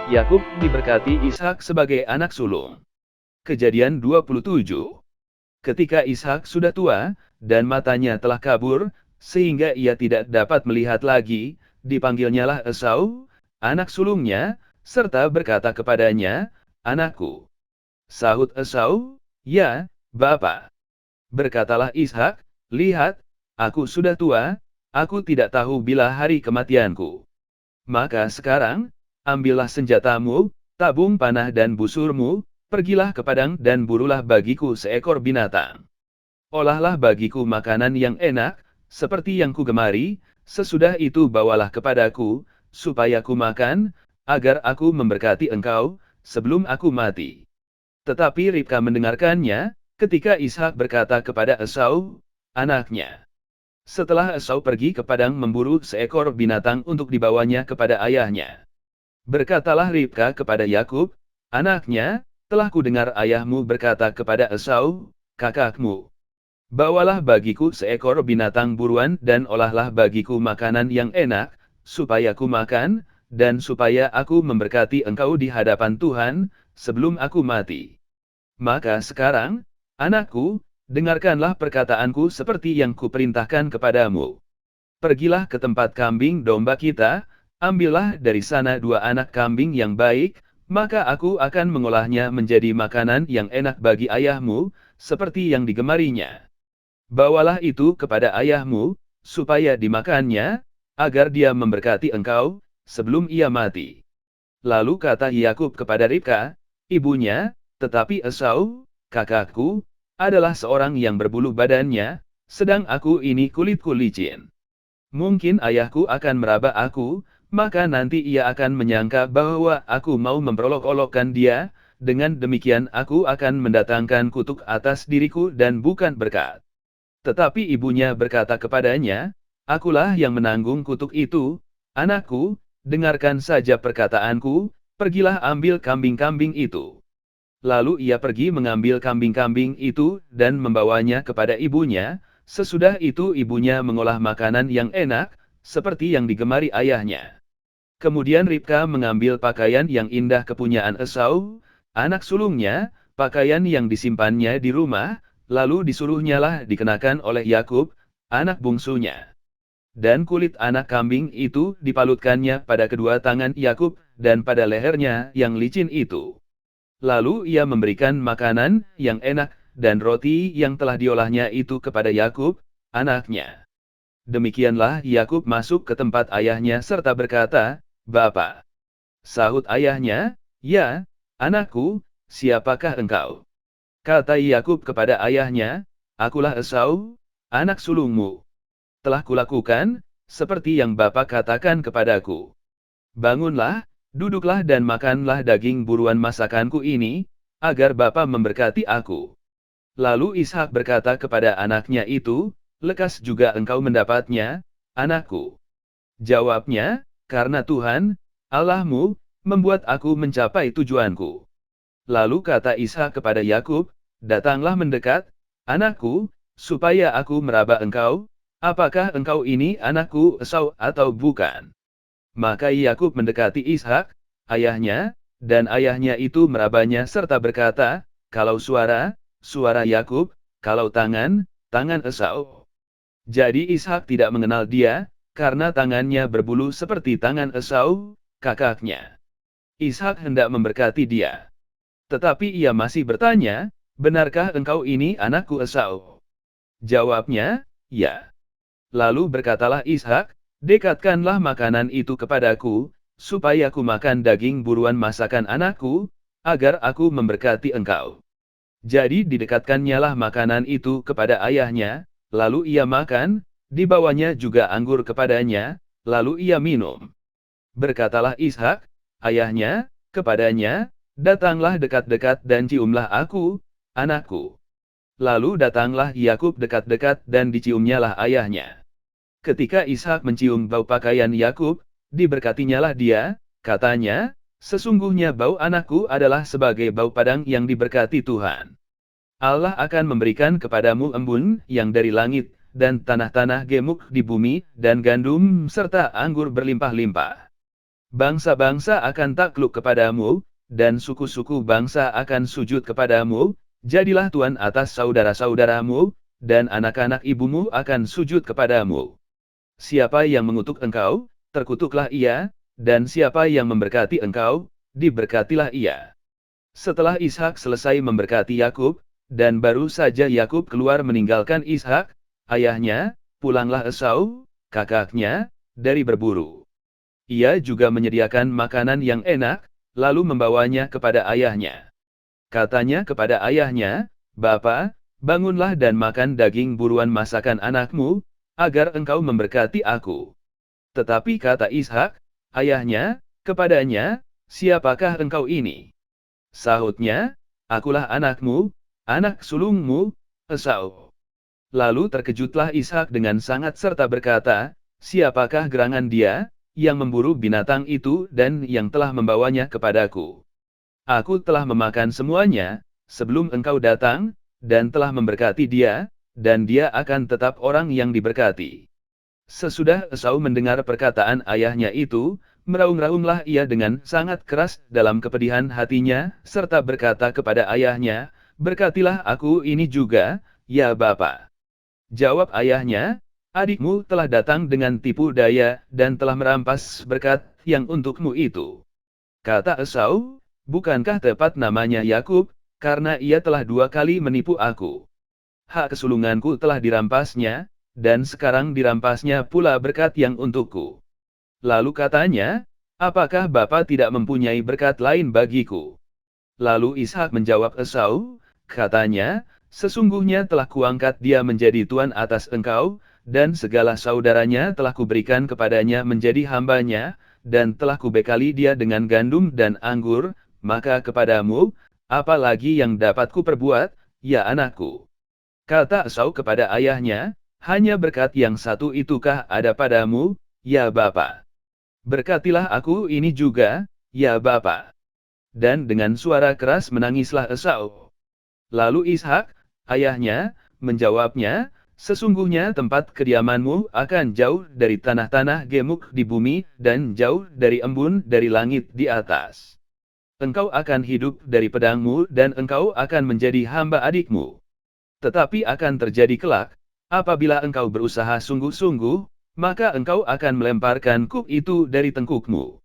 Yakub diberkati Ishak sebagai anak sulung. Kejadian 27. Ketika Ishak sudah tua, dan matanya telah kabur, sehingga ia tidak dapat melihat lagi, dipanggilnyalah Esau, anak sulungnya, serta berkata kepadanya, "Anakku." Sahut Esau, "Ya, Bapa." Berkatalah Ishak, "Lihat, aku sudah tua, aku tidak tahu bila hari kematianku. Maka sekarang, ambillah senjatamu, tabung panah dan busurmu, pergilah ke padang dan burulah bagiku seekor binatang. Olahlah bagiku makanan yang enak, seperti yang kugemari, sesudah itu bawalah kepadaku, supaya ku makan, agar aku memberkati engkau, sebelum aku mati." Tetapi Ribka mendengarkannya, ketika Ishak berkata kepada Esau, anaknya. Setelah Esau pergi ke padang memburu seekor binatang untuk dibawanya kepada ayahnya. Berkatalah Ribka kepada Yakub, anaknya, telah kudengar ayahmu berkata kepada Esau, kakakmu, "Bawalah bagiku seekor binatang buruan dan olahlah bagiku makanan yang enak, supaya ku makan, dan supaya aku memberkati engkau di hadapan Tuhan, sebelum aku mati. Maka sekarang, anakku, dengarkanlah perkataanku seperti yang kuperintahkan kepadamu. Pergilah ke tempat kambing domba kita, ambillah dari sana 2 anak kambing yang baik, maka aku akan mengolahnya menjadi makanan yang enak bagi ayahmu, seperti yang digemarinya. Bawalah itu kepada ayahmu, supaya dimakannya, agar dia memberkati engkau, sebelum ia mati." Lalu kata Yakub kepada Ribka, ibunya, "Tetapi Esau, kakakku, adalah seorang yang berbulu badannya, sedang aku ini kulitku licin. Mungkin ayahku akan meraba aku, maka nanti ia akan menyangka bahwa aku mau memperolok-olokkan dia, dengan demikian aku akan mendatangkan kutuk atas diriku dan bukan berkat." Tetapi ibunya berkata kepadanya, "Akulah yang menanggung kutuk itu, anakku, dengarkan saja perkataanku, pergilah ambil kambing-kambing itu." Lalu ia pergi mengambil kambing-kambing itu, dan membawanya kepada ibunya, sesudah itu ibunya mengolah makanan yang enak, seperti yang digemari ayahnya. Kemudian Ribka mengambil pakaian yang indah kepunyaan Esau, anak sulungnya, pakaian yang disimpannya di rumah, lalu disuruhnyalah dikenakan oleh Yakub, anak bungsunya. Dan kulit anak kambing itu dipalutkannya pada kedua tangan Yakub, dan pada lehernya yang licin itu. Lalu ia memberikan makanan yang enak, dan roti yang telah diolahnya itu kepada Yakub, anaknya. Demikianlah Yakub masuk ke tempat ayahnya serta berkata, "Bapa." Sahut ayahnya, "Ya, anakku, siapakah engkau?" Kata Yakub kepada ayahnya, "Akulah Esau, anak sulungmu. Telah kulakukan, seperti yang Bapa katakan kepadaku. Bangunlah, duduklah dan makanlah daging buruan masakanku ini, agar Bapa memberkati aku." Lalu Ishak berkata kepada anaknya itu, "Lekas juga engkau mendapatnya, anakku." Jawabnya, "Karena Tuhan, Allahmu, membuat aku mencapai tujuanku." Lalu kata Ishak kepada Yakub, "Datanglah mendekat, anakku, supaya aku meraba engkau, apakah engkau ini anakku Esau atau bukan?" Maka Yakub mendekati Ishak, ayahnya, dan ayahnya itu merabanya serta berkata, "Kalau suara, suara Yakub, kalau tangan, tangan Esau." Jadi Ishak tidak mengenal dia, karena tangannya berbulu seperti tangan Esau, kakaknya. Ishak hendak memberkati dia. Tetapi ia masih bertanya, "Benarkah engkau ini anakku Esau?" Jawabnya, "Ya." Lalu berkatalah Ishak, "Dekatkanlah makanan itu kepadaku, supaya ku makan daging buruan masakan anakku, agar aku memberkati engkau." Jadi didekatkannyalah makanan itu kepada ayahnya, lalu ia makan, dibawanya juga anggur kepadanya, lalu ia minum. Berkatalah Ishak, ayahnya, kepadanya, "Datanglah dekat-dekat dan ciumlah aku, anakku." Lalu datanglah Yakub dekat-dekat dan diciumnyalah ayahnya. Ketika Ishak mencium bau pakaian Yakub, diberkatinyalah dia, katanya, "Sesungguhnya bau anakku adalah sebagai bau padang yang diberkati Tuhan. Allah akan memberikan kepadamu embun yang dari langit, dan tanah-tanah gemuk di bumi, dan gandum serta anggur berlimpah-limpah." Bangsa-bangsa akan takluk kepadamu, dan suku-suku bangsa akan sujud kepadamu, jadilah tuan atas saudara-saudaramu, dan anak-anak ibumu akan sujud kepadamu. Siapa yang mengutuk engkau, terkutuklah ia, dan siapa yang memberkati engkau, diberkatilah ia. Setelah Ishak selesai memberkati Yakub, dan baru saja Yakub keluar meninggalkan Ishak, ayahnya, pulanglah Esau, kakaknya, dari berburu. Ia juga menyediakan makanan yang enak, lalu membawanya kepada ayahnya. Katanya kepada ayahnya, "Bapa, bangunlah dan makan daging buruan masakan anakmu, agar engkau memberkati aku." Tetapi kata Ishak, ayahnya, kepadanya, "Siapakah engkau ini?" Sahutnya, "Akulah anakmu, anak sulungmu, Esau." Lalu terkejutlah Ishak dengan sangat serta berkata, "Siapakah gerangan dia, yang memburu binatang itu dan yang telah membawanya kepadaku? Aku telah memakan semuanya, sebelum engkau datang, dan telah memberkati dia, dan dia akan tetap orang yang diberkati." Sesudah Esau mendengar perkataan ayahnya itu, meraung-raunglah ia dengan sangat keras dalam kepedihan hatinya, serta berkata kepada ayahnya, "Berkatilah aku ini juga, ya Bapa." Jawab ayahnya, "Adikmu telah datang dengan tipu daya, dan telah merampas berkat yang untukmu itu." Kata Esau, "Bukankah tepat namanya Yakub, karena ia telah 2 kali menipu aku? Hak kesulunganku telah dirampasnya, dan sekarang dirampasnya pula berkat yang untukku." Lalu katanya, "Apakah Bapa tidak mempunyai berkat lain bagiku?" Lalu Ishak menjawab Esau, katanya, "Sesungguhnya telah kuangkat dia menjadi tuan atas engkau, dan segala saudaranya telah kuberikan kepadanya menjadi hambanya, dan telah kubekali dia dengan gandum dan anggur, maka kepadamu, apa lagi yang dapat kuperbuat, ya anakku?" Kata Esau kepada ayahnya, "Hanya berkat yang satu itukah ada padamu, ya Bapa? Berkatilah aku ini juga, ya Bapa." Dan dengan suara keras menangislah Esau. Lalu Ishak, ayahnya, menjawabnya, "Sesungguhnya tempat kediamanmu akan jauh dari tanah-tanah gemuk di bumi, dan jauh dari embun dari langit di atas. Engkau akan hidup dari pedangmu dan engkau akan menjadi hamba adikmu. Tetapi akan terjadi kelak, apabila engkau berusaha sungguh-sungguh, maka engkau akan melemparkan kuk itu dari tengkukmu."